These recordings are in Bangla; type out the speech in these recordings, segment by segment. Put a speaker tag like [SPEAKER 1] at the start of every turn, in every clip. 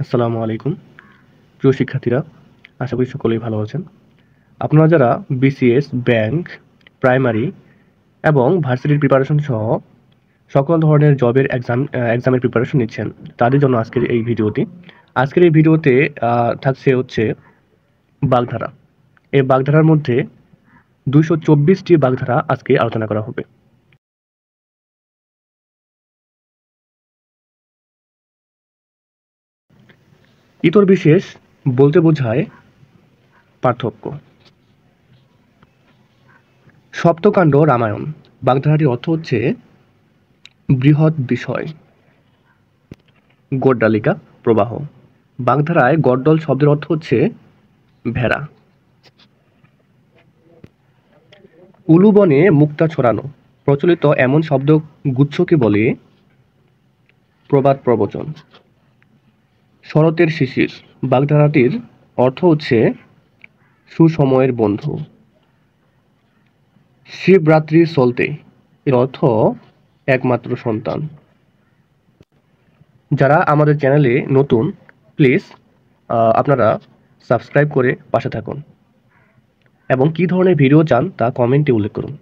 [SPEAKER 1] আসসালামু আলাইকুম প্রিয় শিক্ষার্থীরা, আশা করি সকলেই ভালো আছেন। আপনারা যারা বিসিএস, ব্যাংক, প্রাইমারি এবং ভার্সিটির প্রিপারেশন সহ সকল ধরনের জবের এক্সামের প্রিপারেশন নিচ্ছেন, তাদের জন্য আজকের এই ভিডিওটি। আজকের এই ভিডিওতে থাকছে হচ্ছে বাগধারা। এই বাগধারার মধ্যে 224টি বাগধারা আজকে আলোচনা করা হবে। ইতর বিশেষ বলতে বোঝায় পার্থক্য। সপ্তকাণ্ড রামায়ণ বাগধারাটির অর্থ হচ্ছে বৃহৎ বিষয়। গড্ডালিকা প্রবাহ বাগধারায় গড্ডল শব্দের অর্থ হচ্ছে ভেড়া। উলুবনে মুক্তা ছড়ানো প্রচলিত এমন শব্দ গুচ্ছকে বলে প্রবাদ প্রবচন। শরতের শিশির বাগধারাটির অর্থ হচ্ছে সুসময়ের বন্ধু। শিবরাত্রি চলতে এর অর্থ একমাত্র সন্তান। যারা আমাদের চ্যানেলে নতুন, প্লিজ আপনারা সাবস্ক্রাইব করে পাশে থাকুন এবং কী ধরনের ভিডিও চান তা কমেন্টে উল্লেখ করুন।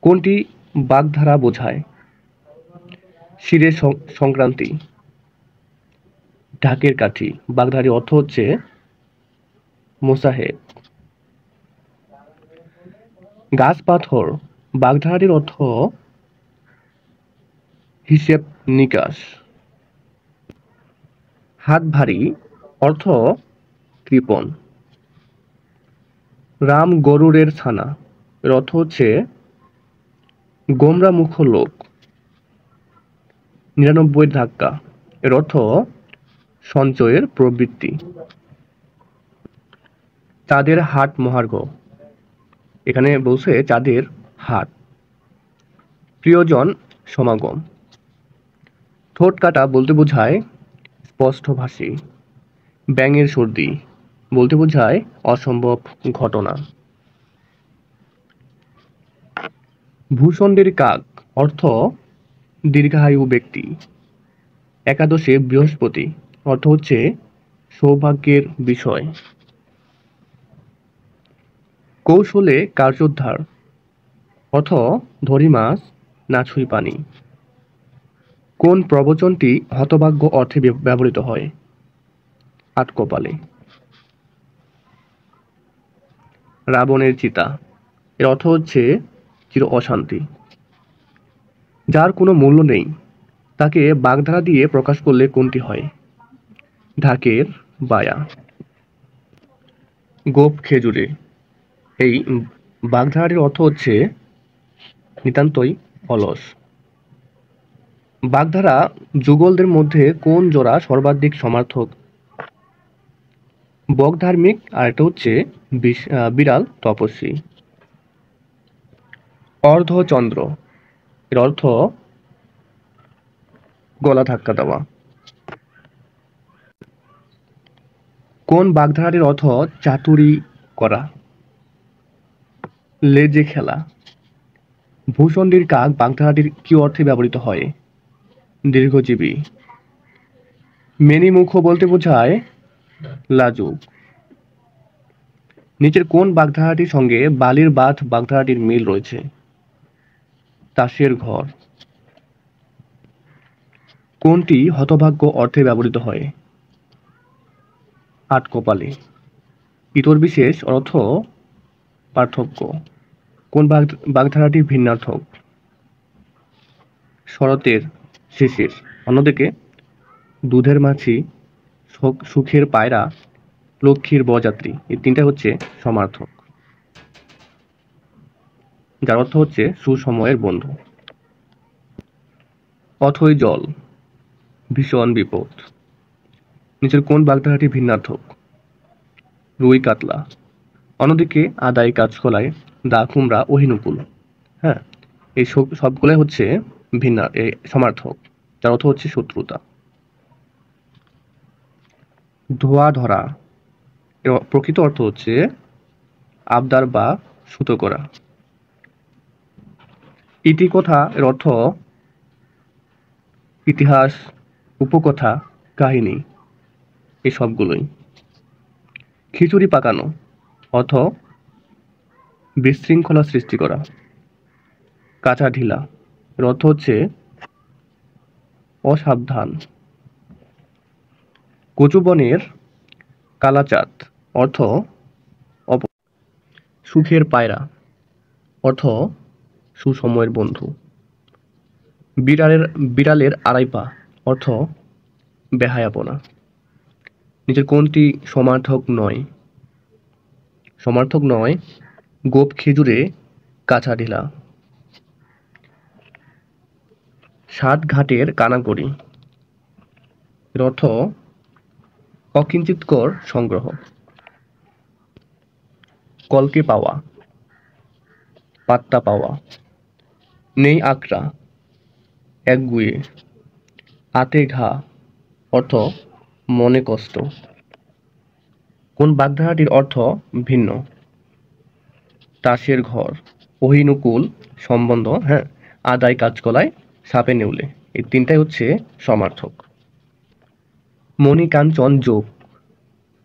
[SPEAKER 1] কোনটি বাগধারা বোঝায়? শিরের সংক্রান্তি। ঢাকের কাঠি বাগধারাটির অর্থ হচ্ছে মোসাহেব। গাছ পাথর বাগধারাটির অর্থ হিসেব নিকাশ। হাত ভারী অর্থ কৃপণ। রাম গরুরের ছানা এর অর্থ হচ্ছে গোমরা মুখ লোক। 99 ধাক্কা এর অর্থ সঞ্চয়ের প্রবৃত্তি। চাঁদের হাট মহার্ঘ এখানে বলছে চাঁদের হাট। প্রিয়জন সমাগম। ঠোঁট কাটা বলতে বোঝায় স্পষ্টভাষী। ব্যাঙের সর্দি বলতে বোঝায় অসম্ভব ঘটনা। ভূষণ্ডের কাক অর্থ দীর্ঘায়ু ব্যক্তি। একাদশে বৃহস্পতি অর্থ হচ্ছে সৌভাগ্যের বিষয়। কৌশলে কার্যোদ্ধার অর্থ ধরি মাছ না ছুঁই পানি। কোন প্রবচনটি হতভাগ্য অর্থে ব্যবহৃত হয়? আটকপালে। রাবণের চিতা এর অর্থ হচ্ছে চির অশান্তি। যার কোনো মূল্য নেই তাকে বাগধারা দিয়ে প্রকাশ করলে কোনটি হয়? ঢাকের বায়া। গোপ খেজুরে এই বাগধারাটির অর্থ হচ্ছে নিতান্তই অলস। বাগধারা যুগলদের মধ্যে কোন জোড়া সর্বাধিক সমার্থক? বক ধার্মিক আর এটা হচ্ছে বিড়াল তপস্বী। অর্ধচন্দ্র এর অর্থ গলা ধাক্কা দেওয়া। কোন বাগধারাটির অর্থ চাতুরি করা? লেজে খেলা। ভূষণ্ডীর কাক বাগধারাটির কি অর্থে ব্যবহৃত হয়? দীর্ঘজীবী। মেনিমুখ বলতে বোঝায় লাজুক। নিচের কোন বাগধারাটির সঙ্গে বালির বাঁধ বাগধারাটির মিল রয়েছে? তাসের ঘর। কোনটি হতভাগ্য অর্থে ব্যবহৃত হয়? আটকপালে। ইতর বিশেষ অর্থ পার্থক্য। কোন বাগধারাটি ভিন্নার্থক? শরতের শিশির। অন্যদিকে দুধের মাছি, সুখের পায়রা, লক্ষ্মীর বরযাত্রী এই তিনটা হচ্ছে সমার্থক, যার অর্থ হচ্ছে সুসময়ের বন্ধু। অথই জল ভীষণ বিপদ। নিচের কোন বাগধারাটি ভিন্নার্থক? রুই কাতলা। অন্যদিকে আদায় কাঁচকলায়, দা কুমড়া, অহিনুকুল। হ্যাঁ, এই সবগুলাই হচ্ছে সমার্থক, যার অর্থ হচ্ছে শত্রুতা। ধোয়া ধরা এর প্রকৃত অর্থ হচ্ছে আবদার বা সুতো করা। ইতিকথা এর অর্থ ইতিহাস, উপকথা, কাহিনী। এই সবগুলোই। খিচুড়ি পাকানো অর্থ বিশৃঙ্খলা সৃষ্টি করা। কাঁচা ঢিলা এর অর্থ হচ্ছে অসাবধান। কচুবনের কালাচাঁদ অর্থ সুখের পায়রা অর্থ সুসময়ের বন্ধু। বিড়ালের আড়াই পা অর্থ বেহায়াপনা। নিচের কোনটি সমার্থক নয়? সমার্থক নয় গোপ খেজুরে কাঁচা ঢিলা। 7 ঘাটের কানাকড়ি এর অর্থ অকিঞ্চিৎকর সংগ্রহ। কলকে পাওয়া পাত্তা পাওয়া। নেই আকড়া একগুঁয়ে। আতে ঘা অর্থ মনে কষ্ট। কোন বাগধারাটির অর্থ ভিন্ন? তাসের ঘর, অহিনুকুল সম্বন্ধ, আদায় কাজকলায়, সাপে নেউলে, এই তিনটাই হচ্ছে সমার্থক। মণি কাঞ্চন যোগ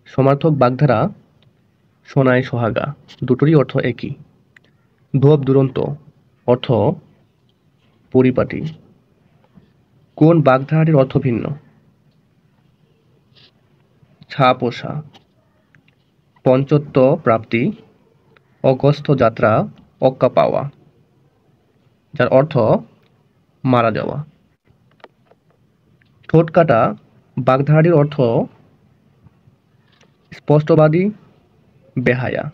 [SPEAKER 1] সমার্থক বাগধারা সোনায় সোহাগা, দুটোরই অর্থ একই। ধোপ দুরন্ত অর্থ পরিপাটি। কোন বাগধারাটির অর্থ ভিন্ন? ছা পোষা। পঞ্চত্ব প্রাপ্তি, অগস্ত্য যাত্রা, অক্কা পাওয়া, যার অর্থ মারা যাওয়া। ঠোঁট কাটা বাগধারাটির অর্থ স্পষ্টবাদী, বেহায়া।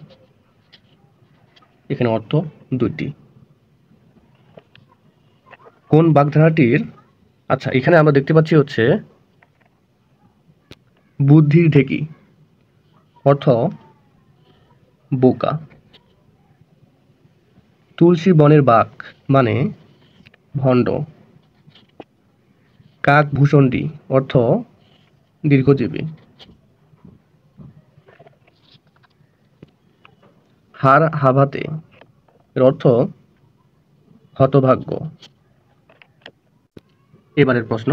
[SPEAKER 1] এখানে অর্থ দুটি। কোন বাগধারাটির আচ্ছা এখানে আমরা দেখতে পাচ্ছি হচ্ছে বুদ্ধির ঢেকি অর্থ বোকা। তুলসী বনের বাঘ মানে ভণ্ড। কাক ভূষণ্ডী অর্থ দীর্ঘজীবী। হার হাভাতে এর অর্থ হতভাগ্য। এবারের প্রশ্ন,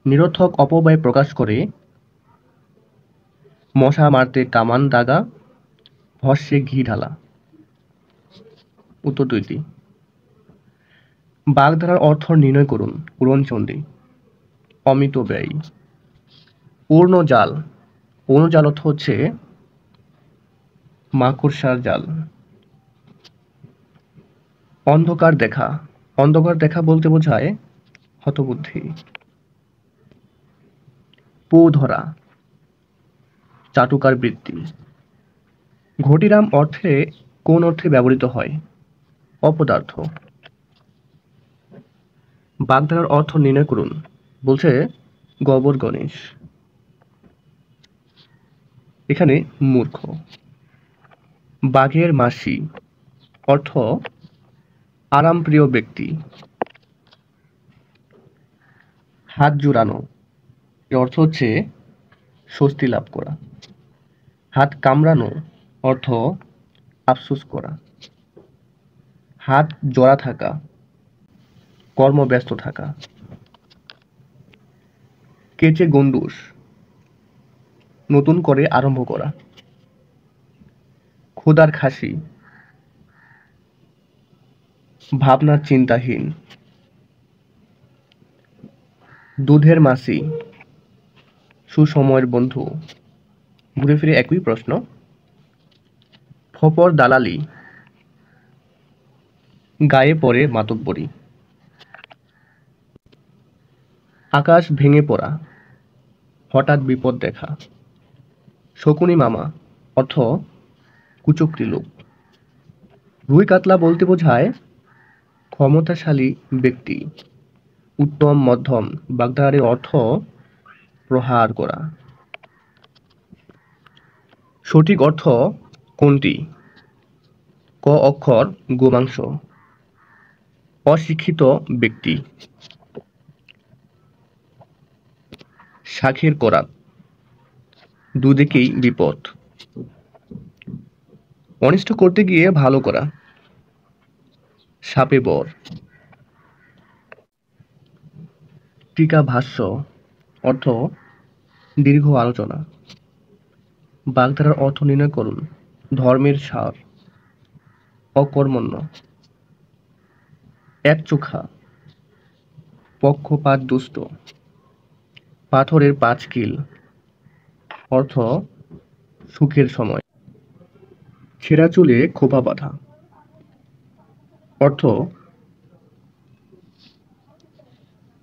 [SPEAKER 1] নিরর্থক অপব্যয় প্রকাশ করে মশা মারতে কামান দাগা, ভস্যে ঘি ঢালা। উত্তর দুইটি। বাগধারার অর্থ নির্ণয় করুন। উড়নচণ্ডী। অমিত ব্যয়। পূর্ণ জাল, পূর্ণ জাল অর্থ হচ্ছে মাকড়সার জাল। অন্ধকার দেখা, অন্ধকার দেখা বলতে বোঝায় হতবুদ্ধি। পো ধরা, চাটুকার বৃত্তি। ঘটিরাম অর্থে কোন অর্থে ব্যবহৃত হয়? অপদার্থ। বাগধারার অর্থ নির্ণয় করুন বলছে গবর গণেশ। এখানে মূর্খ। বাঘের মাসি অর্থ আরামপ্রিয় ব্যক্তি। হাত জুড়ানো এর অর্থ হচ্ছে স্বস্তি লাভ করা। হাত কামড়ানো অর্থ আফসোস করা। হাত জোড়া থাকা কর্মব্যস্ত থাকা। কেচে গন্ডুস নতুন করে আরম্ভ করা। ক্ষুধার খাসি ভাবনার চিন্তাহীন। দুধের মাসি সুসময়ের বন্ধু। ঘুরে ফিরে একই প্রশ্ন। ফপর দালালি গায়ে পড়ে মাতব্বরি। আকাশ ভেঙে পড়া হঠাৎ বিপদ দেখা। শকুনি মামা অর্থ কুচক্রী লোক। রুই কাতলা বলতে বোঝায় ক্ষমতাশালী ব্যক্তি। উত্তম মধ্যম বাগধারাটির অর্থ প্রহার করা। সঠিক অর্থ কোনটি? ক অক্ষর গোমাংস। অশিক্ষিত ব্যক্তি। শাখের করাত দুদিকেই বিপদ। অনিষ্ট করতে গিয়ে ভালো করা। সাপে বর। টিকা ভাষ্য অর্থ দীর্ঘ আলোচনা। বাগধারার অর্থ নির্ণয় করুন। ধর্মের সার, অকর্মণ্য, একচোখা, পক্ষপাত দুষ্ট, পাথরের পাঁচকিল, অর্থ সুখের সময়, ছেঁড়া চুলে খোঁপা বাঁধা, অর্থ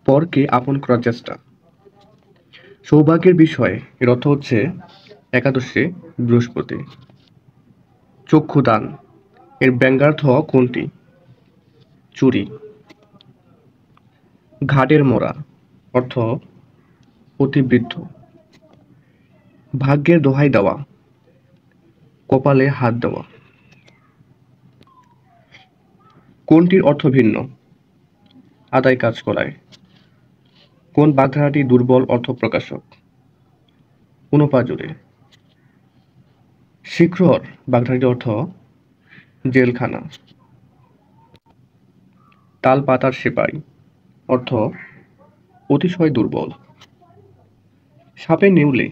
[SPEAKER 1] পরকে আপন করার চেষ্টা। সৌভাগ্যের বিষয়, এর অর্থ হচ্ছে একাদশে বৃহস্পতি। চক্ষুদান, এর ব্যঙ্গার্থ কোনটি? চুরি। ঘাটের মোড়া, অর্থ অতিবৃদ্ধ। ভাগ্যের দোহাই দেওয়া, কপালে হাত দেওয়া। কোনটির অর্থ ভিন্ন? আদায় কাজ করায়। কোন বাগধারাটি দুর্বল অর্থ প্রকাশক? উনপা জুড়ে। শিখর বাগধারাটির অর্থ জেলখানা। তাল পাতার সেপাই, অর্থ অতিশয় দুর্বল। সাপে নেউলে,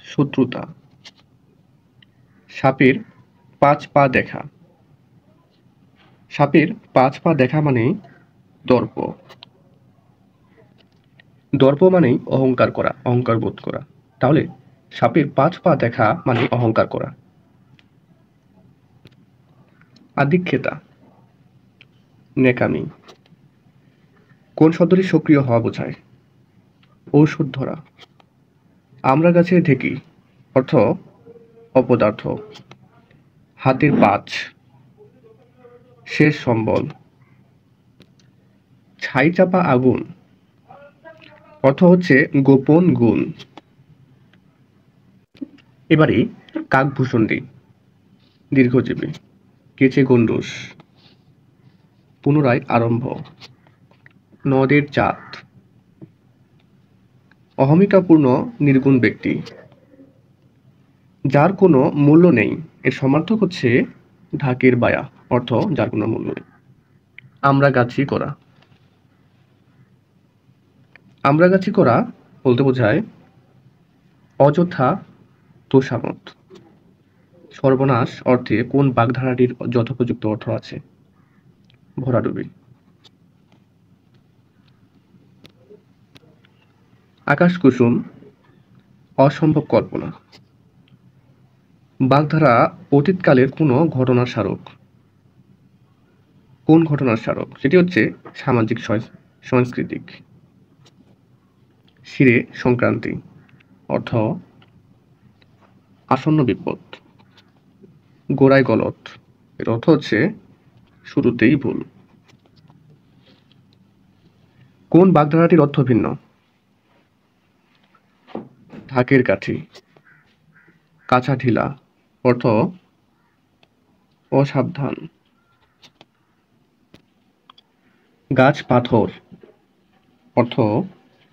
[SPEAKER 1] শত্রুতা। সাপের 5 পা দেখা, সাপের 5 পা দেখা মানে দর্প। দর্প মানেই অহংকার করা, অহংকার বোধ করা। তাহলে সাপের 5 পা দেখা মানে অহংকার করা। আদিক্ষেতা, নেকামি। কোন শব্দটি সক্রিয় হওয়া বোঝায়? ঔষধ ধরা। আমরা গাছের ঢেকি, অর্থ অপদার্থ। হাতের পাঁচ, শেষ সম্বল। ছাই চাপা আগুন, অর্থ হচ্ছে গোপন গুণ। এবারে কাকভূষণ্ডী, দীর্ঘজীবী। কেচে গন্ডুস, পুনরায় আরম্ভ। নদের চাঁদ, অহমিকাপূর্ণ নির্গুণ ব্যক্তি। যার কোনো মূল্য নেই, এর সমার্থক হচ্ছে ঢাকের বায়া, অর্থ যার কোনো মূল্য নেই। আমরাগাছি করা, আমরাগাছি করা বলতে বোঝায় অযথা তোষামত। সর্বনাশ অর্থে কোন বাগধারাটির যথোপযুক্ত অর্থ আছে? ভরাডুবি। আকাশ কুসুম, অসম্ভব কল্পনা। বাগধারা অতীতকালের কোনো ঘটনার স্মারক। কোন ঘটনার স্মারক? সেটি হচ্ছে সামাজিক সাংস্কৃতিক। শিরে সংক্রান্তি, অর্থ আসন্ন বিপদ। গোড়ায় গলত, এর অর্থ হচ্ছে শুরুতেই ভুল। কোন বাগধারাটির অর্থ ভিন্ন? ঢাকের কাঠি। কাঁচা ঢিলা, অর্থ অসাবধান। গাছ পাথর, অর্থ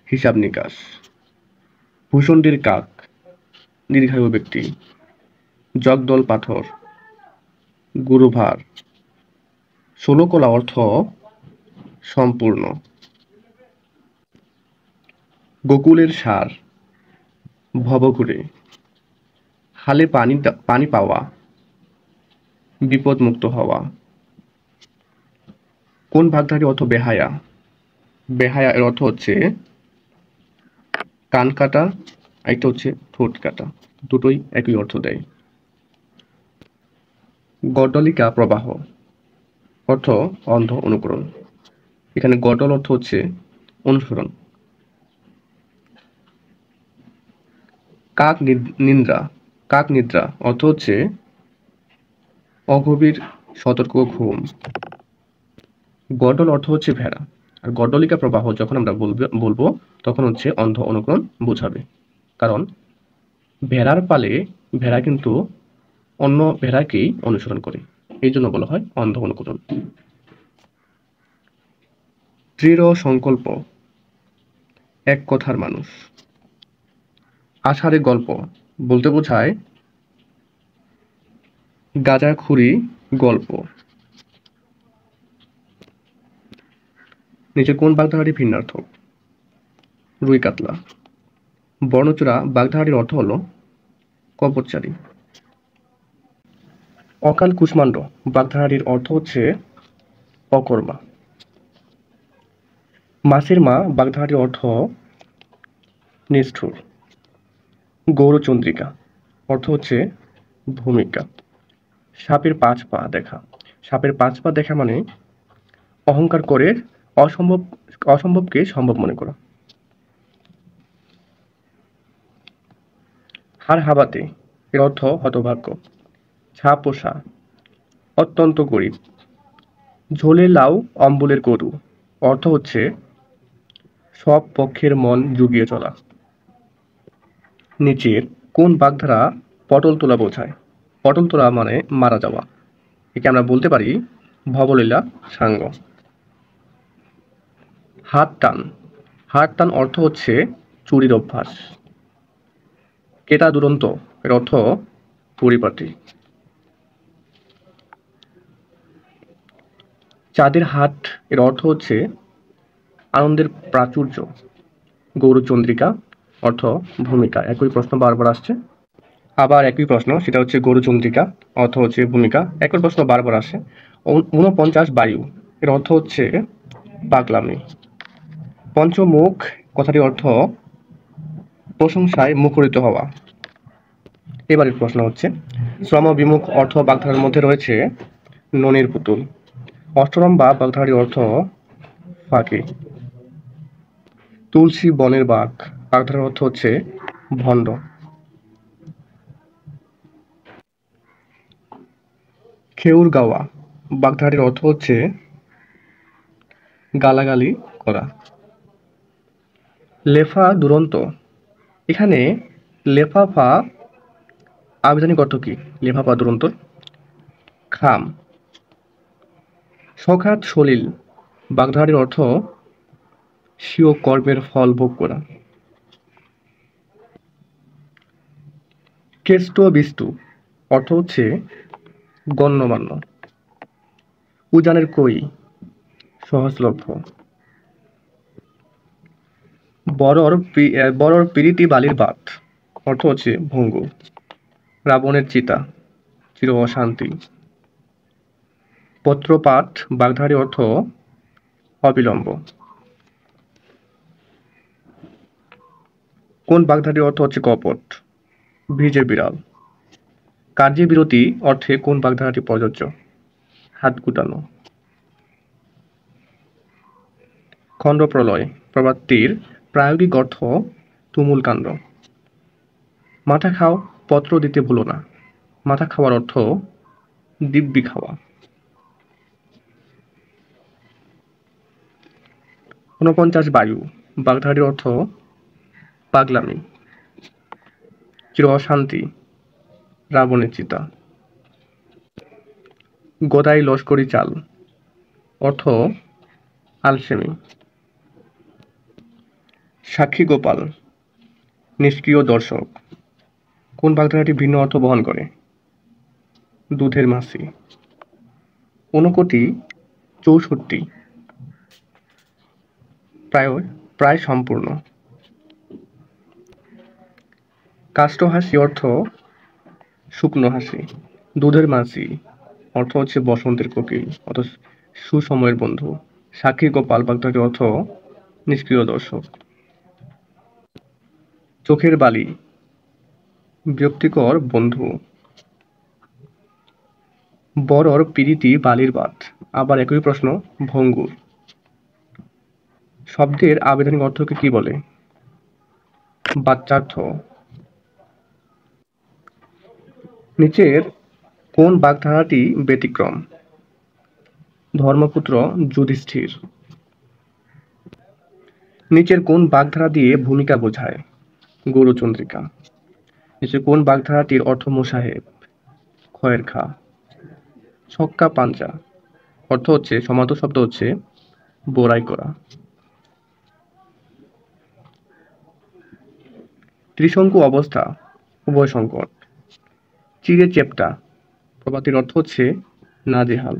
[SPEAKER 1] হিসাব নিকাশ। ভূষণ্ডীর কাক, দীর্ঘায়ু ব্যক্তি। জগদল পাথর, গুরুভার। ষোলকলা অর্থ সম্পূর্ণ। গোকুলের সার, ভবঘুরে। হালে পানি পাওয়া, বিপদ মুক্ত হওয়া। কোন বাগধারাটির অর্থ বেহায়া? বেহায়া এর অর্থ হচ্ছে কান কাটা, একটা হচ্ছে ঠোঁট কাটা, দুটোই একই অর্থ দেয়। গড্ডলিকা প্রবাহ, অর্থ অন্ধ অনুকরণ। এখানে গডল অর্থ হচ্ছে অনুসরণ। নিদ্রা, কাক নিদ্রা অর্থ হচ্ছে অগভীর সতর্ক ঘুম। গডল অর্থ হচ্ছে ভেড়া, আর গড্ডলিকা প্রবাহ যখন আমরা বলবো তখন হচ্ছে অন্ধ অনুকরণ বোঝাবে। কারণ ভেড়ার পালে ভেড়া কিন্তু অন্য ভেড়াকেই অনুসরণ করে, এই জন্য বলা হয় অন্ধ অনুকরণ। দৃঢ় সংকল্প, এক কথার মানুষ। আষাঢ়ে গল্প বলতে বোঝায় গাঁজাখুরি গল্প। নিচে কোন বাগধারাটি ভিন্নার্থক? রুই কাতলা। বর্ণচূড়া বাগধারাটির অর্থ হলো কপটচারী। অকাল কুষ্মাণ্ড বাগধারাটির অর্থ হচ্ছে অকর্মা। মাছের মা বাগধারাটির অর্থ নিষ্ঠুর। গৌরচন্দ্রিকা অর্থ হচ্ছে ভূমিকা। সাপের 5 পা দেখা, সাপের 5 পা দেখা মানে অহংকার করে অসম্ভবকে সম্ভব মনে করা। হাড় হাবাতে এর অর্থ হতভাগ্য। ছাপোষা অত্যন্ত গরিব। ঝোলে লাউ অম্বলের গরু অর্থ হচ্ছে সব পক্ষের মন জুগিয়ে চলা। নিচের কোন বাগধারা পটল তোলা বোঝায়? পটল তোলা মানে মারা যাওয়া। একে আমরা বলতে পারি ভবলীলা সাঙ্গ। হাত টান, হাত টান অর্থ হচ্ছে চুরির অভ্যাস। কেটা দুরন্ত এর অর্থ পরিপাটি। চাঁদের হাট এর অর্থ হচ্ছে আনন্দের প্রাচুর্য। গৌরচন্দ্রিকা অর্থ ভূমিকা। একই প্রশ্ন বারবার আসছে, আবার একই প্রশ্ন, সেটা হচ্ছে গৌরচন্দ্রিকা অর্থ হচ্ছে ভূমিকা। একই প্রশ্ন বারবার আসে। 49 বায়ু এর অর্থ হচ্ছে পাগলামি। পঞ্চমুখ কথাটির অর্থ প্রশংসায় মুখরিত হওয়া। এবারের প্রশ্ন হচ্ছে শ্রম বিমুখ অর্থ বাগধারার মধ্যে রয়েছে ননির পুতুল। অষ্টরম্ভা বাগধারাটির অর্থ ফাঁকি। তুলসী বনের বাঘ বাগধারার অর্থ হচ্ছে ভণ্ড। খেউর গাওয়া বাগধারাটির অর্থ হচ্ছে গালাগালি করা। লেফা দুরন্ত, এখানে লেফাফা আবিধানিক অর্থ কি? লেফাফা দুরন্ত খাম। সখাত সলিল বাগধারাটির অর্থ স্বীয় কর্মের ফল ভোগ করা। কেষ্ট বিষ্টু অর্থ হচ্ছে গণ্যমান্য। উজানের কই সহজলভ্য। বড়র পিরিতি বালির বাত অর্থ হচ্ছে ভঙ্গু। রাবণের চিতা চির অশান্তি। পত্রপাঠ বাগধারাটির অর্থ অবিলম্ব। কোন বাগধারাটির অর্থ হচ্ছে কপট? ভিজে বিড়াল। কার্যে বিরতি অর্থে কোন বাগধারাটি প্রযোজ্য? হাত গুটানো। খণ্ডপ্রলয় প্রবাদটির প্রায়োগিক অর্থ তুমুল কাণ্ড। মাথা খাও পত্র দিতে ভুলো না, মাথা খাওয়ার অর্থ দিব্যি খাওয়া। 49 বায়ু বাগধারাটির অর্থ পাগলামি। চির অশান্তি রাবণের চিতা। গদাই লস্করি চাল অর্থ আলসেমি। সাক্ষী গোপাল নিষ্ক্রিয় দর্শক কোন বাগধারাটি ভিন্ন অর্থ বহন করে? দুধের মাছি। 59 64 প্রায় সম্পূর্ণ। কাষ্ঠ হাসি অর্থ শুকনো হাসি। দুধের মাছি অর্থ হচ্ছে বসন্তের কোকিল অর্থ সুসময়ের বন্ধু। সাক্ষী গোপাল বাগধারাটির অর্থ নিষ্ক্রিয় দর্শক। চোখের বালি বিরক্তিকর বন্ধু। বড়র পিরিতি বালির বাত আবার একই প্রশ্ন ভঙ্গুর। শব্দের আবিধানিক অর্থকে কি বলে? বাচ্যার্থ। নিচের কোন বাগধারাটি ব্যতিক্রম? ধর্মপুত্র যুধিষ্ঠির। নিচের কোন বাগধারা দিয়ে ভূমিকা বোঝায়? গৌরচন্দ্রিকা। নিচের কোন বাগধারাটির অর্থ মোসাহেব? খয়ের খা। ছক্কা পাঞ্জা অর্থ হচ্ছে সমার্থক শব্দ হচ্ছে বোরাই করা। ত্রিশঙ্কু অবস্থা উভয় সংকট। চিড়ে চেপ্টা প্রবাদটির অর্থ হচ্ছে নাজেহাল।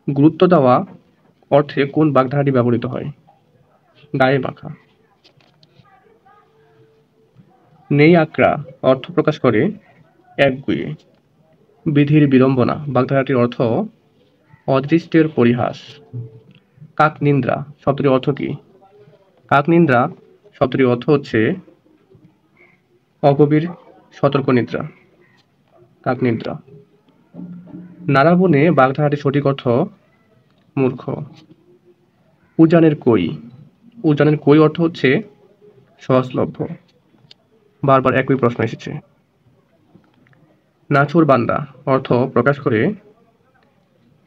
[SPEAKER 1] গুরুত্ব দেওয়া অর্থে কোন বাগধারাটি ব্যবহৃত হয়? গায়ে মাখা। নেই আকড়া অর্থ প্রকাশ করে একগুঁয়ে। বিধির বিড়ম্বনা বাগধারাটির অর্থ অদৃষ্টের পরিহাস। কাকনিন্দ্রা শব্দটির অর্থ কি? কাকনিন্দ্রা শব্দটির অর্থ হচ্ছে অগভীর সতর্ক নিদ্রা। কাকনিদ্রা। নারাবনে বাগধারাটির সঠিক অর্থ মূর্খ। উজানের কই। উজানের কই অর্থ হচ্ছে সহজলভ্য। বারবার একই প্রশ্ন এসেছে। নাছুর বান্দা অর্থ প্রকাশ করে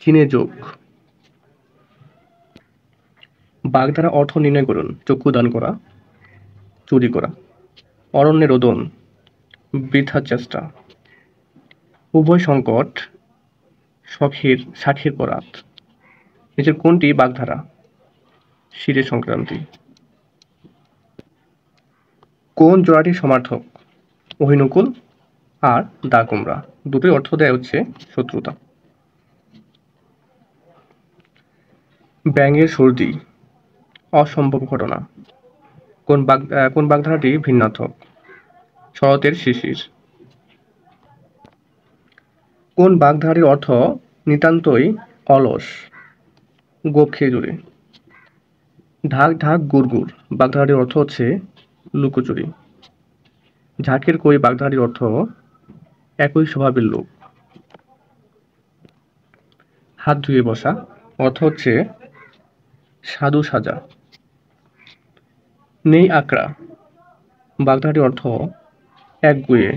[SPEAKER 1] চীনে যোগ। বাগধারা অর্থ নির্ণয় করুন। চক্ষু দান করা, চুরি করা। অরণ্যে রোদন, বৃথা চেষ্টা। উভয় সংকট, সাক্ষীর পরাত। নিচের কোনটি বাগধারা? শিরে সংক্রান্তি। কোন জোড়াটির সমার্থক? অহিনুকুল আর দা কুমড়া। দুটোই অর্থ দেয় হচ্ছে শত্রুতা। ব্যাঙের সর্দি অসম্ভব ঘটনা। কোন বাগধারাটি ভিন্নার্থক? শরতের শিশির। কোন বাগধারাটির অর্থ নিতান্তই অলস? গোপ খেজুরে। ঢাক ঢাক গুড়গুড় বাগধারাটির অর্থ হচ্ছে লুকোচুরি। ঝাঁকের কই বাগধারাটির অর্থ একই স্বভাবের লোক। হাত ধুয়ে বসা অর্থ হচ্ছে সাধু সাজা। নেই আকড়া বাগধারাটির অর্থ একগুঁয়ে।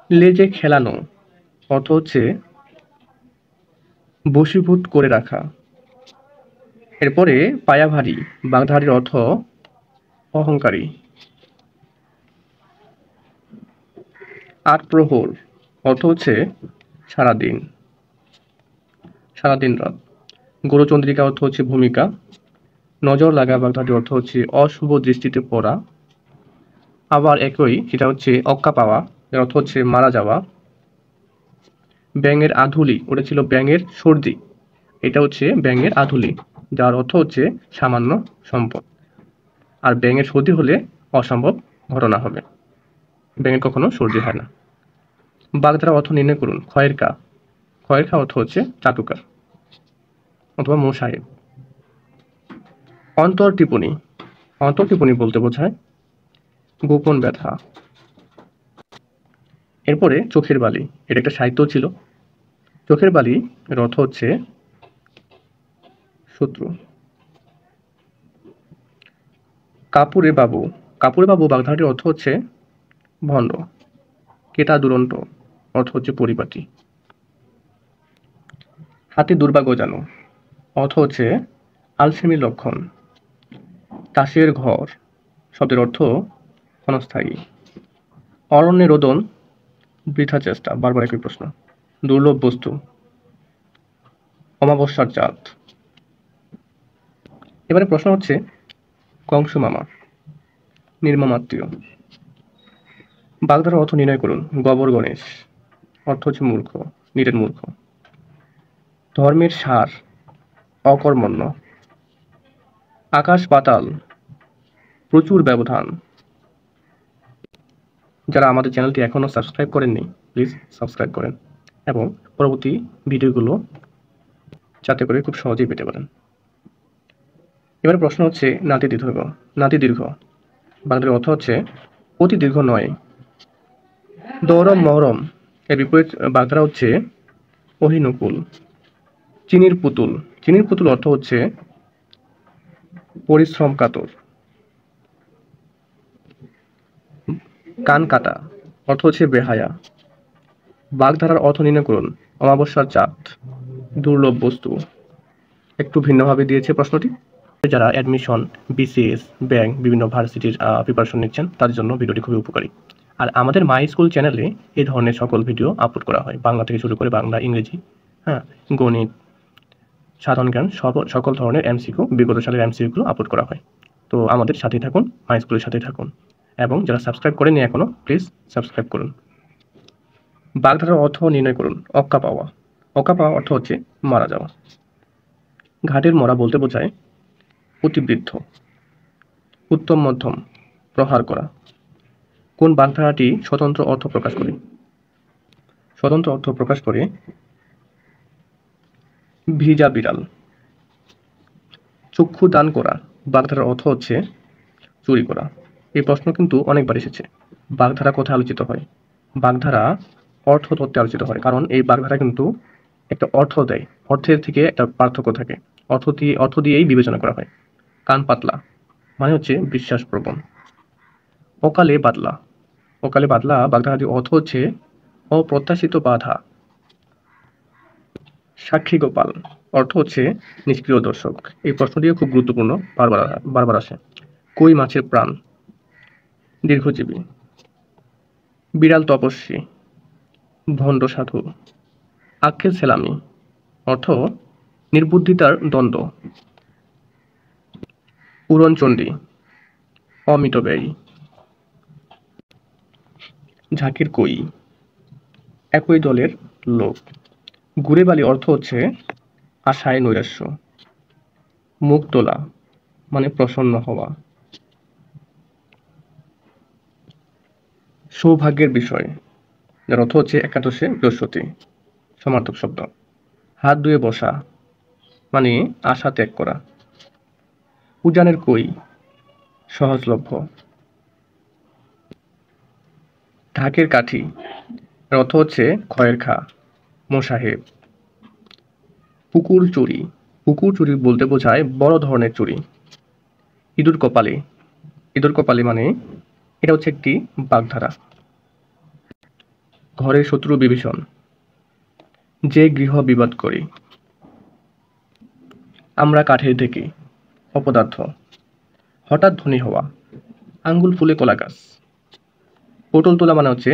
[SPEAKER 1] লেজে খেলানো অর্থ হচ্ছে বশীভূত করে রাখা। এরপরে পায়াভারী বাগধারাটির অর্থ অহংকারী। আট প্রহর অর্থ হচ্ছে সারাদিন রাত। গৌরচন্দ্রিকা অর্থ হচ্ছে ভূমিকা। নজর লাগা বাগধারাটির অর্থ হচ্ছে অশুভ দৃষ্টিতে পড়া। আবার একই, সেটা হচ্ছে অক্কা পাওয়া, এর অর্থ হচ্ছে মারা যাওয়া। ব্যাঙের আধুলি ওটা ছিল ব্যাঙের সর্দি, এটা হচ্ছে ব্যাঙের আধুলি, যার অর্থ হচ্ছে সামান্য সম্পদ। আর ব্যাঙের সর্দি হলে অসম্ভব ঘটনা হবে। ব্যাঙের কখনো সর্দি হয় না। বাগধারা অর্থ নির্ণয় করুন। খয়ের কা অর্থ হচ্ছে চাটুকার অথবা মোসাহেব। অন্তর টিপুনি বলতে বোঝায় গোপন ব্যথা। এরপরে চোখের বালি, এটা একটা সাহিত্য ছিল। চোখের বালি এর অর্থ হচ্ছে শত্রু। কাপুরে বাবু বাগধারাটির অর্থ হচ্ছে ভণ্ড। কেটা দুরন্ত অর্থ হচ্ছে পরিপাটি। হাতে দুর্বা গজানো অর্থ হচ্ছে আলসেমির লক্ষণ। তাসের ঘর শব্দের অর্থ ক্ষণস্থায়ী। অরণ্যে রোদন, বৃথা চেষ্টা। বারবার একই প্রশ্ন। দুর্লভ বস্তু, অমাবস্যার চাঁদ। এবারে প্রশ্ন হচ্ছে কংস মামা, নির্মমাত্মীয়। বাগধারার অর্থ নির্ণয় করুন। গবর গণেশ অর্থ হচ্ছে মূর্খ, নিরেট মূর্খ। ধর্মের সার, অকর্মণ্য। আকাশ পাতাল, প্রচুর ব্যবধান। যারা আমাদের চ্যানেলটি এখনো সাবস্ক্রাইব করেননি, প্লিজ সাবস্ক্রাইব করেন এবং পরবর্তী ভিডিওগুলো যাতে করে খুব সহজেই পেতে পারেন। এবারে প্রশ্ন হচ্ছে নাতি দীর্ঘ বাংলার অর্থ হচ্ছে অতি দীর্ঘ নয়। দরম মহরম এর বিপরীত বাগধারা হচ্ছে অহিনুকুল। চিনির পুতুল অর্থ হচ্ছে পরিশ্রম কাতর। কান কাটা অর্থ হচ্ছে বেহায়া। বাগধারার অর্থ নির্ণয় করুন। অমাবস্যার চাঁদ, দুর্লভ বস্তু। একটু ভিন্নভাবে দিয়েছে প্রশ্নটি। যারা অ্যাডমিশন, বিসিএস, ব্যাংক, বিভিন্ন ভার্সিটির প্রিপারেশন নিচ্ছেন তাদের জন্য ভিডিওটি খুবই উপকারী। আর আমাদের মাই স্কুল চ্যানেলে এই ধরনের সকল ভিডিও আপলোড করা হয়, বাংলা থেকে শুরু করে বাংলা, ইংরেজি, গণিত, সাধারণ জ্ঞান, সকল ধরনের এমসিকিউ, বিগত সালের এমসিকিউগুলো আপলোড করা হয়। তো আমাদের সাথেই থাকুন, মাই স্কুলের সাথেই থাকুন এবং যারা সাবস্ক্রাইব করেননি এখনো, প্লিজ সাবস্ক্রাইব করুন। বাগধারার অর্থ নির্ণয় করুন। অক্কা পাওয়া অর্থ হচ্ছে মারা যাওয়া। ঘাটের মরা বলতে বোঝায় অতিবৃদ্ধ। উত্তম মধ্যম, প্রহার করা। কোন বাগধারাটি স্বতন্ত্র অর্থ প্রকাশ করে? স্বতন্ত্র অর্থ প্রকাশ করে ভিজা বিড়াল। চক্ষু দান করা বাগধারার অর্থ হচ্ছে চুরি করা। এই প্রশ্ন কিন্তু অনেকবার এসেছে। বাগধারা কোথায় আলোচিত হয়? বাগধারা অর্থতত্ত্বে আলোচিত হয়, কারণ এই বাগধারা কিন্তু একটা অর্থ দেয়, অর্থের থেকে একটা পার্থক্য থাকে, অর্থ দিয়েই বিবেচনা করা হয়। কান পাতলা মানে হচ্ছে বিশ্বাসপ্রবণ। অকালে বাদলা, অকালে বাদলা বাগধারাটির অর্থ হচ্ছে অপ্রত্যাশিত বাধা। সাক্ষী গোপাল অর্থ হচ্ছে নিষ্ক্রিয় দর্শক। এই প্রশ্নটিও খুব গুরুত্বপূর্ণ, বারবার আসে। কই মাছের প্রাণ দীর্ঘজীবী। বিড়াল তপস্বী ভণ্ড সাধু। আক্কেল সেলামি অর্থ নির্বুদ্ধিতার দ্বন্দ্ব। উড়নচণ্ডী অমিতব্যয়ী। ঝাঁকের কই একই দলের লোক। ঘুরে বালি অর্থ হচ্ছে আশায় নৈরাশ্য। মুখ তোলা মানে প্রসন্ন হওয়া। সৌভাগ্যের বিষয় যার অর্থ হচ্ছে একাদশে বৃহস্পতি, সমার্থক শব্দ। হাত ধুয়ে বসা মানে আশা ত্যাগ করা। উজানের কই সহজলভ্য। ঢাকের কাঠি এর অর্থ হচ্ছে খয়ের খা, মোসাহেব। পুকুর চুরি, পুকুর চুরি বলতে বোঝায় বড় ধরনের চুরি। ইঁদুর কপালে, ইঁদুর কপালে মানে এটা হচ্ছে একটি বাগধারা। ঘরের শত্রু বিভীষণ, যে গৃহ বিবাদ করি। আমরা কাঠের ঢেকি অপদার্থ। হঠাৎ ধনী হওয়া, আঙ্গুল ফুলে কলা গাছ। পটল তোলা মানে হচ্ছে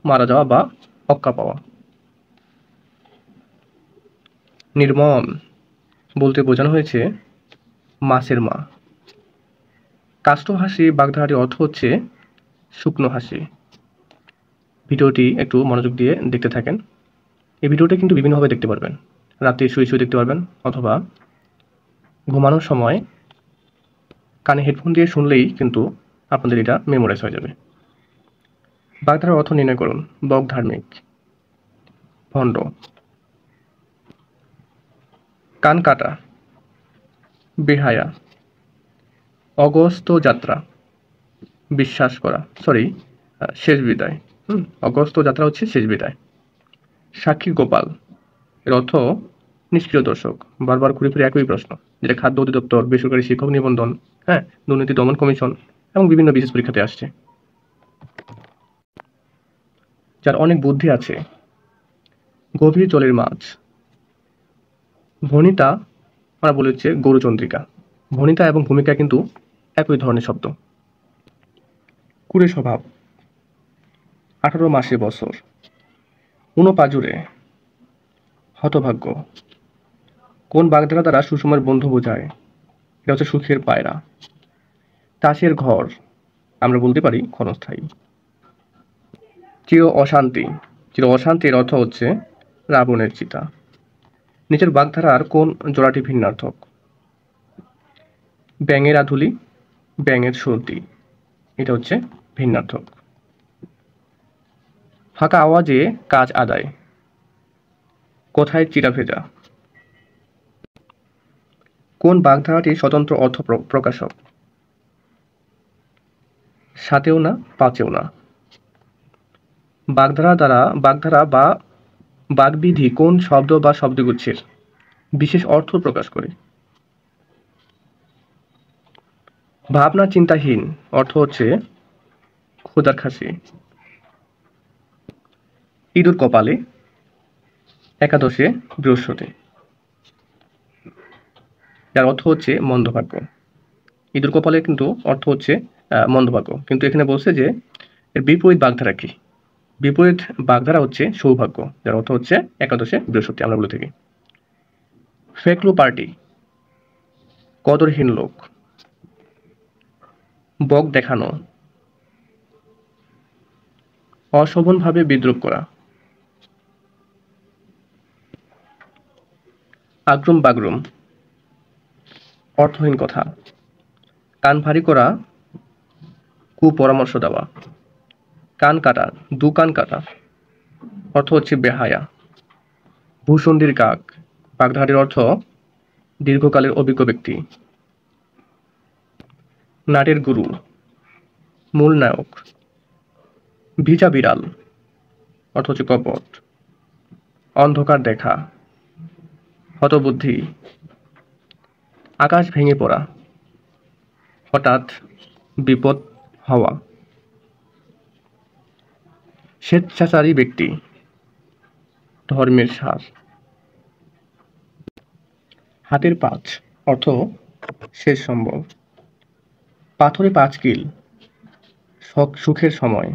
[SPEAKER 1] মারা যাওয়া বা অক্কা পাওয়া। নির্মম বলতে বোঝানো হয়েছে মাছের মা। কাষ্ঠ হাসি বাগধারাটির অর্থ হচ্ছে শুকনো হাসি। ভিডিওটি একটু মনোযোগ দিয়ে দেখতে থাকেন। এই ভিডিওটা কিন্তু বিভিন্নভাবে দেখতে পারবেন। রাতে শুয়ে শুয়ে দেখতে পারবেন, অথবা ঘুমানোর সময় কানে হেডফোন দিয়ে শুনলেই কিন্তু আপনাদের এটা মেমোরাইজ হয়ে যাবে। বাগধারার অর্থ নির্ণয় করুন। বক ধার্মিক, ভণ্ড। কান কাটা বেহায়া। অগস্ত যাত্রা বিশ্বাস করা, শেষ বিদায়। অগস্ত যাত্রা হচ্ছে শেষ বিদায়। সাক্ষী গোপাল এর অর্থ নিষ্ক্রিয় দর্শক। বারবার ঘুরে ফিরে একই প্রশ্ন, যেটা খাদ্য অধিদপ্তর, বেসরকারি শিক্ষক নিবন্ধন, দুর্নীতি দমন কমিশন এবং বিভিন্ন বিশেষ পরীক্ষাতে আসছে। যার অনেক বুদ্ধি আছে, গভীর জলের মাছ। ভনিতা আমরা বলি হচ্ছে গৌরচন্দ্রিকা। ভনিতা এবং ভূমিকা কিন্তু একই ধরনের শব্দ। কুড়ে স্বভাব 18 মাসে বছর। পাজুরে হতভাগ্য। কোন বাগধারা দ্বারা সুষমার বন্ধু বোঝায়? এটা হচ্ছে সুখের পায়রা। তাসের ঘর আমরা বলতে পারি ক্ষণস্থায়ী। চির অশান্তি, চির অশান্তির অর্থ হচ্ছে রাবণের চিতা। নিচের বাগধারার কোন জোড়াটি ভিন্নার্থক? ব্যাঙের আধুলি, ব্যাঙের সর্দি, এটা হচ্ছে ভিন্নার্থক। ফাঁকা আওয়াজে কাজ আদায়। কোথায় চিরা ভেজা। কোন বাগধারাটি স্বতন্ত্র অর্থ প্রকাশক? সাতেও না পাঁচেও না। বাগধারা বা বাগবিধি কোন শব্দ বা শব্দগুচ্ছের বিশেষ অর্থ প্রকাশ করে? ভাবনা চিন্তাহীন অর্থ হচ্ছে ক্ষুধার খাসি। ইঁদুর কপালে একাদশে বৃহস্পতি, যার অর্থ হচ্ছে মন্দভাগ্য। ইঁদুর কপালে কিন্তু অর্থ হচ্ছে মন্দভাগ্য, কিন্তু এখানে বলছে যে এর বিপরীত বাগধারা কি? বিপরীত বাগধারা হচ্ছে সৌভাগ্য, যার অর্থ হচ্ছে একাদশে বৃহস্পতি আমরা বলে থাকি। ফেকলু পার্টি কদরহীন লোক। বক দেখানো অশোভনভাবে বিদ্রুপ করা। আগ্রুম বাগরুম অর্থহীন কথা। কান ভারী করা কুপরামর্শ দেওয়া। কান কাটা, দু কান কাটা। অর্থ হচ্ছে বেহায়া। ভূসন্ধির কাক, বাগধারাটির অর্থ দীর্ঘকালের অভিজ্ঞ ব্যক্তি। নাটের গুরু, মূল নায়ক। ভিজা বিড়াল, অর্থ হচ্ছে কপট। অন্ধকার দেখা, হতবুদ্ধি। আকাশ ভেঙে পড়া, হঠাৎ বিপদ হওয়া। স্বেচ্ছাচারী ব্যক্তি, ধর্মের সার। হাতের পাঁচ, অর্থ শেষ সম্বল। পাথরে পাঁচকিল, সুখের সময়।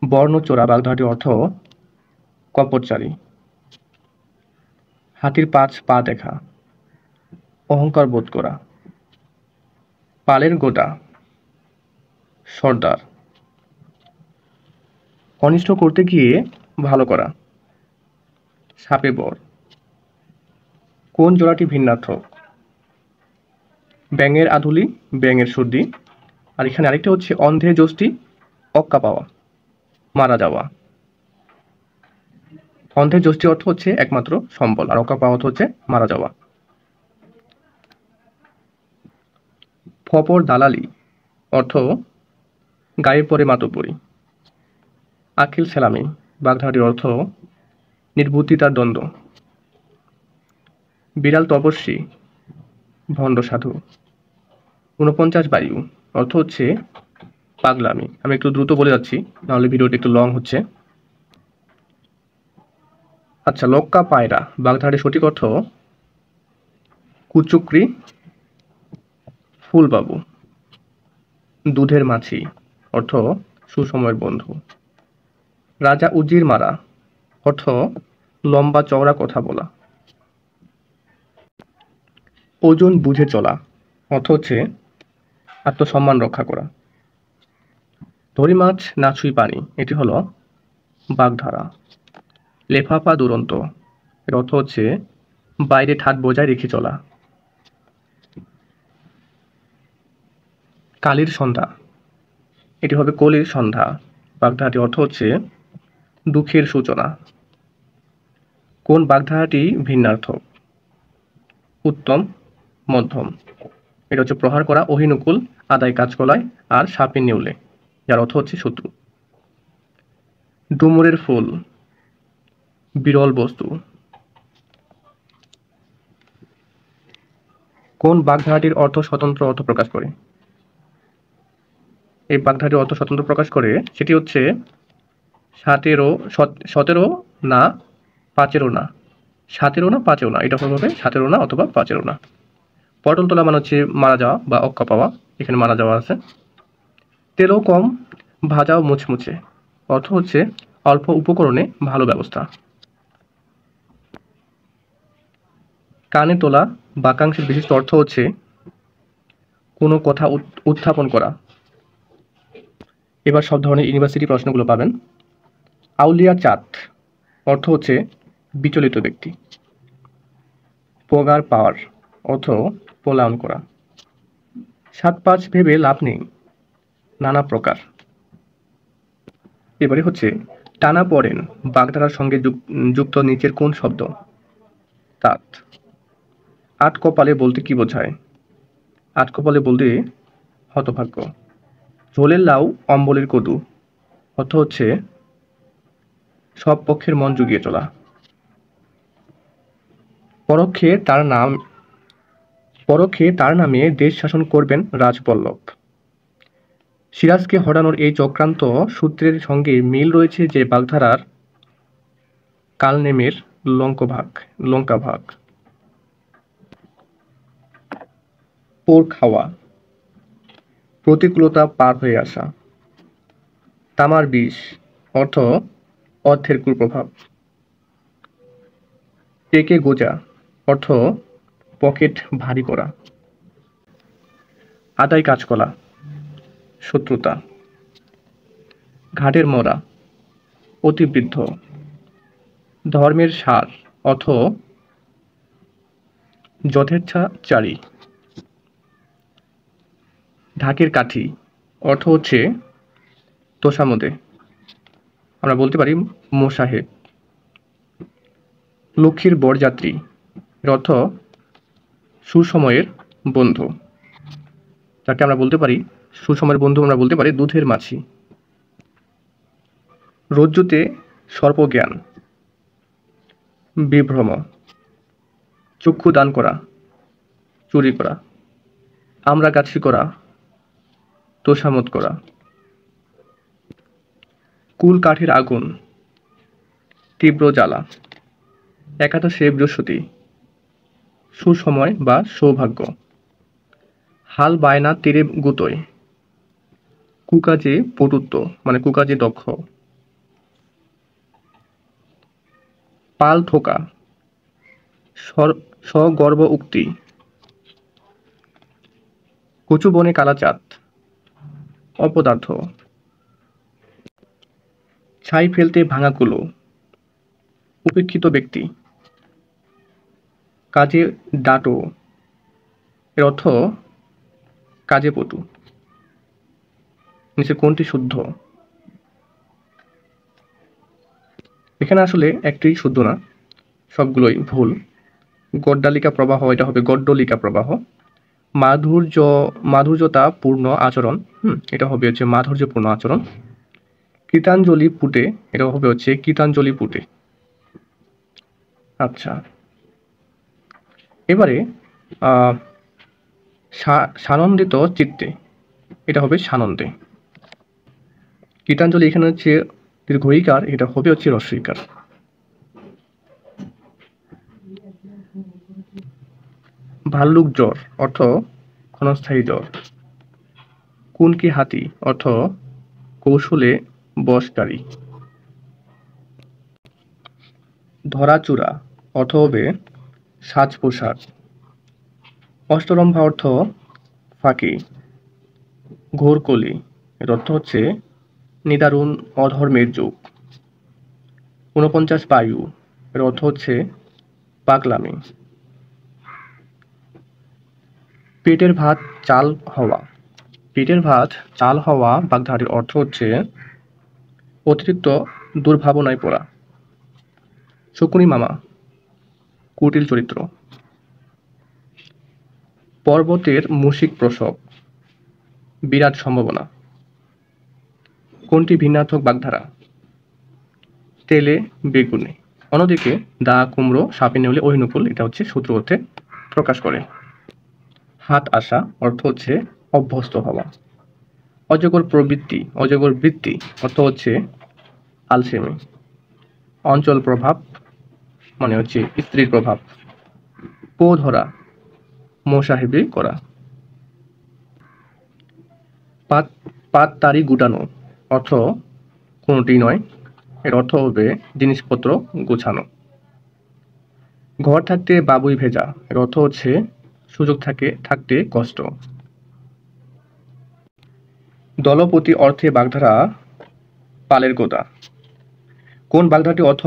[SPEAKER 1] বর্ণচোরা, বাগধারাটির অর্থ কপটচারী। হাতির পাঁচ পা দেখা, অহংকার বোধ করা। পালের গোটা, সর্দার। অনিষ্ট করতে গিয়ে ভালো করা, সাপে বর। কোন জোড়াটি ভিন্নার্থক? ব্যাঙের আধুলি, ব্যাঙের সর্দি। আর এখানে আরেকটা হচ্ছে অন্ধে যষ্টি, অক্কা পাওয়া, মারা যাওয়া। অন্ধের যষ্টি অর্থ হচ্ছে একমাত্র সম্বল, আর অক্কা পাওয়া অর্থ হচ্ছে মারা যাওয়া। ফপর দালালি, অর্থ গায়ে পড়ে মাতব্বরি। আখিল সেলামি, বাগধারাটির অর্থ নির্বুদ্ধিতার দ্বন্দ্ব। বিড়াল তপস্বী, ভণ্ড সাধু। ৪৯ বায়ু, অর্থ হচ্ছে পাগলামি। আমি একটু দ্রুত বলে যাচ্ছি, নাহলে ভিডিওটি একটু লং হচ্ছে। আচ্ছা, লক্কা পায়রা, বাগধারাটির সঠিক অর্থ কুচুকরি, ফুলবাবু। দুধের মাছি, অর্থ সুসময়ের বন্ধু। রাজা উজির মারা, অর্থ লম্বা চওড়া কথা বলা। ওজন বুঝে চলা, অর্থ হচ্ছে আত্মসম্মান রক্ষা করা। ধরি মাছ না ছুঁই পানি, এটি হলো বাগধারা। লেফাফা দুরন্ত, এর অর্থ হচ্ছে বাইরে ঠাট বজায় রেখে চলা। কালির সন্ধ্যা, এটি হবে কলির সন্ধ্যা। বাগধারাটির অর্থ হচ্ছে দুঃখের সূচনা। কোন বাগধারাটি ভিন্নার্থক? উত্তম, মধ্যম। এটা হচ্ছে প্রহার করা, অহিনুকুল, আদায় কাজকলায়, আর সাপে নেউলে, যার অর্থ হচ্ছে শত্রু। ডুমুরের ফুল, বিরল বস্তু। কোন বাগধারাটির অর্থ স্বতন্ত্র অর্থ প্রকাশ করে? এই বাগধারাটির অর্থ স্বতন্ত্র প্রকাশ করে, সেটি হচ্ছে 17 না 5 না, 7 না 5 না, এটা হবে 17 না অথবা 5 না। পটল তোলা মানে হচ্ছে মারা যাওয়া বা অক্কা পাওয়া, এখানে মারা যাওয়া আছে। তেলও কম, ভাজাও মুচমুচে, অর্থ হচ্ছে অল্প উপকরণে ভালো ব্যবস্থা। কানে তোলা, বাক্যাংশের বিশিষ্ট অর্থ হচ্ছে কোনো কথা উত্থাপন করা। এবার সব ধরনের ইউনিভার্সিটি প্রশ্নগুলো পাবেন। আউলিয়া চাঁদ, অর্থ হচ্ছে বিচলিত ব্যক্তি। পগার পাওয়ার, অর্থ পলায়ন করা। 7-5 ভেবে লাভ নেই, নানা প্রকার। এবারে হচ্ছে টানা পড়েন, বাগধারার সঙ্গে যুক্ত নিচের কোন শব্দ? তাঁত। আট কপালে বলতে কি বোঝায়? আট কপালে বলতে হতভাগ্য। ঝোলের লাউ, অম্বলের কদু, অর্থ হচ্ছে সব পক্ষের মন জুগিয়ে চলা। পরোক্ষে তার নামে দেশ শাসন করবেন রাজবল্লভ। সিরাজকে হটানোর এই চক্রান্ত সূত্রের সঙ্গে মিল রয়েছে যে বাগধারার কালনেমের লঙ্কা ভাগ। পোর খাওয়া, প্রতিকূলতা পার হয়ে আসা। তামার বিষ, অর্থ অর্থের কুপ্রভাব। পেকে গোজা, অর্থ পকেট ভারী করা। আদায় কাজকলা, শত্রুতা। ঘাটের মরা, অতিবৃদ্ধ। ধর্মের সার, অর্থ যথেচ্ছাচারী। ঢাকের কাঠি, অর্থ হচ্ছে তোষামোদে। আমরা বলতে পারি মোসাহেব। লক্ষ্মীর বরযাত্রী এর অর্থ সুসময়ের বন্ধু, যাকে আমরা বলতে পারি সুসময়ের বন্ধু আমরা বলতে পারি দুধের মাছি। রজ্জুতে সর্পজ্ঞান, বিভ্রম। চক্ষু দান করা, চুরি করা। আমরাগাছি করা, তোষামত করা। কুল কাঠের আগুন, তীব্র জ্বালা। একাদশে বৃহস্পতি, সুসময় বা সৌভাগ্য। হাল বায়না তীরে গুতোয়, কুকাজে পটুত্ব মানে কুকাজে দক্ষ। পাল থোকা, সগর্ব উক্তি। কচু বনে কালাচাঁদ, অপদার্থ। ছাই ফেলতে ভাঙা কুলো, উপেক্ষিত ব্যক্তি। কাজে ডাটো এর অর্থ কাজে পটু। নিচে কোনটি শুদ্ধ? এখানে আসলে একটি শুদ্ধ না, সবগুলোই ভুল। গড্ডালিকা প্রবাহ, এটা হবে গড্ডলিকা প্রবাহ। মাধুর্যতা পূর্ণ আচরণ, এটা হবে হচ্ছে মাধুর্যপূর্ণ আচরণ। কৃতাঞ্জলি পুটে, এটা হবে হচ্ছে কৃতাঞ্জলি পুটে। আচ্ছা, এবারে সানন্দিত চিত্তে, এটা হবে সানন্দে। কৃতাঞ্জলি এখানে হচ্ছে দীর্ঘইকার, এটা হবে হচ্ছে হ্রস্বইকার। ভাল্লুক জ্বর অর্থ ক্ষণস্থায়ী জ্বর। কুনকি হাতি অর্থ কৌশলে বশকারী। ধরাচূড়া অর্থ হবে সাজ পোশাক। অষ্টরম্ভা অর্থ ফাঁকি। ঘোরকলি এর অর্থ হচ্ছে নিদারুণ অধর্মের যুগ। ৪৯ বায়ু এর অর্থ হচ্ছে পাগলামি। পেটের ভাত চাল হওয়া, পেটের ভাত চাল হওয়া বাগধারাটির অর্থ হচ্ছে অতিরিক্ত দুর্ভাবনায় পড়া। শকুনি মামা, কুটিল চরিত্র। পর্বতের মুশিক প্রসব, বিরাট সম্ভাবনা। কোনটি ভিন্নার্থক বাগধারা? তেলে বেগুনে। অন্যদিকে দা কুমড়ো সাপে নেউলে অহিনুকুল, এটা হচ্ছে সূত্র অর্থে প্রকাশ করে। হাত আসা অর্থ হচ্ছে অভ্যস্ত হওয়া। অজগর প্রবৃত্তি, অজগর বৃত্তি অর্থ হচ্ছে আলসেমি। অঞ্চল প্রভাব মানে হচ্ছে স্ত্রীর প্রভাব। পো ধরা, মোসাহেবি করা। পাত তারি গুটানো অর্থ কোনোটি নয়, এর অর্থ হবে জিনিসপত্র গোছানো। ঘর থাকতে বাবুই ভেজা, এর অর্থ হচ্ছে সুযোগ থাকতে কষ্ট। দলপতি অর্থে বাগধারা পালের গোদা। কোন বাগধারাটি অর্থ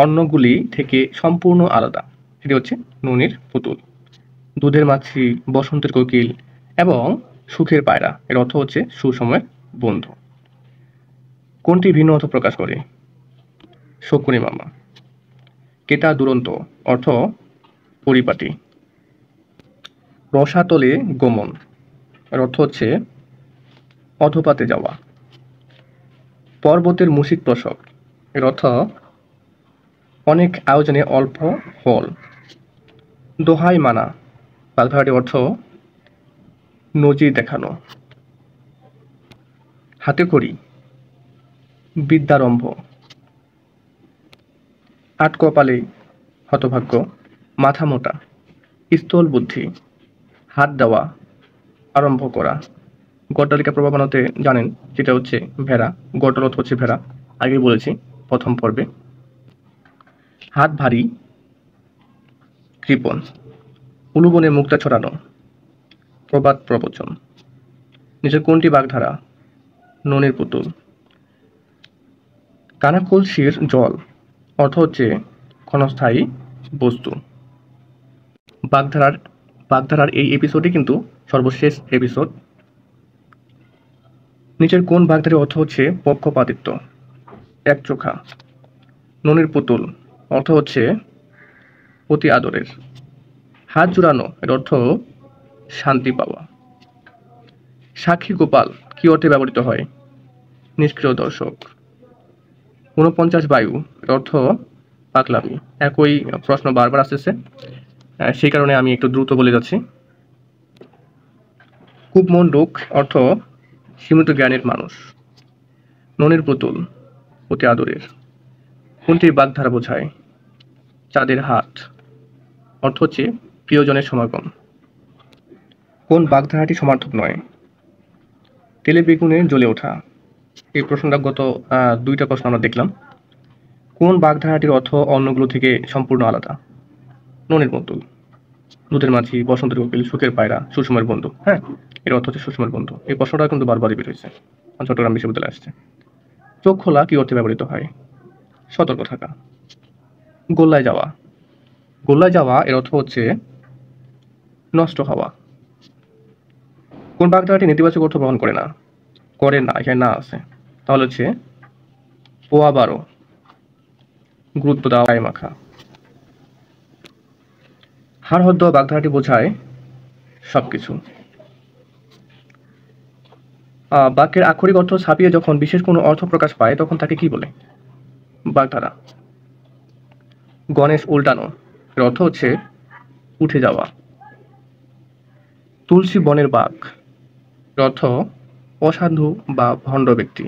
[SPEAKER 1] অন্যগুলি থেকে সম্পূর্ণ আলাদা? সেটি হচ্ছে ননির পুতুল। দুধের মাছি, বসন্তের কোকিল এবং সুখের পায়রা এর অর্থ হচ্ছে সুসময়ের বন্ধু। কোনটি ভিন্ন অর্থ প্রকাশ করে? শকুনি মামা। কেটা দুরন্ত অর্থ পরিপাটি। রসাতলে গমন এর অর্থ হচ্ছে অধপাতে যাওয়া। পর্বতের মুশিক প্রসব এর অর্থ অনেক আয়োজনে অল্প ফল। দোহাই মানা বাগধারাটির অর্থ নজির দেখানো। হাতে খড়ি, বিদ্যারম্ভ। আট কপালে হতভাগ্য, মাথা মোটা। স্থূল বুদ্ধি, হাত দেওয়া, আরম্ভ করা। গড্ডলিকা প্রভাব বানাতে জানেন, যেটা হচ্ছে ভেড়া। গড্ডল অর্থ হচ্ছে ভেড়া, আগে বলেছি প্রথম পর্বে। হাত ভারী, কৃপণ। উলুবনে মুক্তা ছড়ানো, প্রবাদ প্রবচন। নিচের কোনটি বাগধারা? ননির পুতুল। কানাকলসির জল অর্থ হচ্ছে ক্ষণস্থায়ী বস্তু। বাগধারার এই এপিসোডে কিন্তু সর্বশেষ এপিসোড। নিচের কোন বাগধারার অর্থ হচ্ছে পক্ষপাতিত্ব? এক চোখা। ননির পুতুল অর্থ হচ্ছে অতি আদরের। হাত জোড়ানো এর অর্থ শান্তি পাওয়া। সাক্ষী গোপাল কি অর্থে ব্যবহৃত হয়? নিষ্ক্রিয় দর্শক। ৪৯ বায়ু এর অর্থ পাগলামি। একই প্রশ্ন বারবার আসতেছে, সেই কারণে আমি একটু দ্রুত বলে যাচ্ছি। কূপমণ্ডূক অর্থ সীমিত জ্ঞানের মানুষ। ননির পুতুল অতি আদরের। কোনটির বাগধারা বোঝায়? চাঁদের হাট অর্থ হচ্ছে প্রিয়জনের সমাগম। কোন বাগধারাটি সমার্থক নয়? তেলে বেগুনে জ্বলে ওঠা। এই প্রশ্নটা গত ২টা প্রশ্ন আমরা দেখলাম। কোন বাগধারাটির অর্থ অন্যগুলো থেকে সম্পূর্ণ আলাদা? ননির পুতুল। দুধের মাঝি, বসন্তের কোকিল, সুখের পায়রা, সুষমের বন্ধু। হ্যাঁ, এর অর্থ হচ্ছে সুষমের বন্ধু। এই প্রশ্নটা কিন্তু বারবারই বের হয়েছে, চট্টগ্রাম বিশ্ববিদ্যালয়ে আসছে। চোখ খোলা কি অর্থে ব্যবহৃত হয়? সতর্ক থাকা। গোল্লায় যাওয়া। গোল্লায় যাওয়া এর অর্থ হচ্ছে নষ্ট হওয়া। কোন বাগধারাটি নেতিবাচক অর্থ বহন করে না? করে না, এখানে না আছে, তাহলে হচ্ছে পোয়া বারো, গুরুত্ব দেওয়া, গায়ে মাখা। হার হদ্দ বাগধারাটি বোঝায় সবকিছু। বাক্যের আক্ষরিক অর্থ ছাপিয়ে যখন বিশেষ কোনো অর্থ প্রকাশ পায় তখন তাকে কি বলে? বাগধারা। গণেশ উল্টানো এর অর্থ হচ্ছে উঠে যাওয়া। তুলসী বনের বাঘ এর অর্থ অসাধু বা ভণ্ড ব্যক্তি।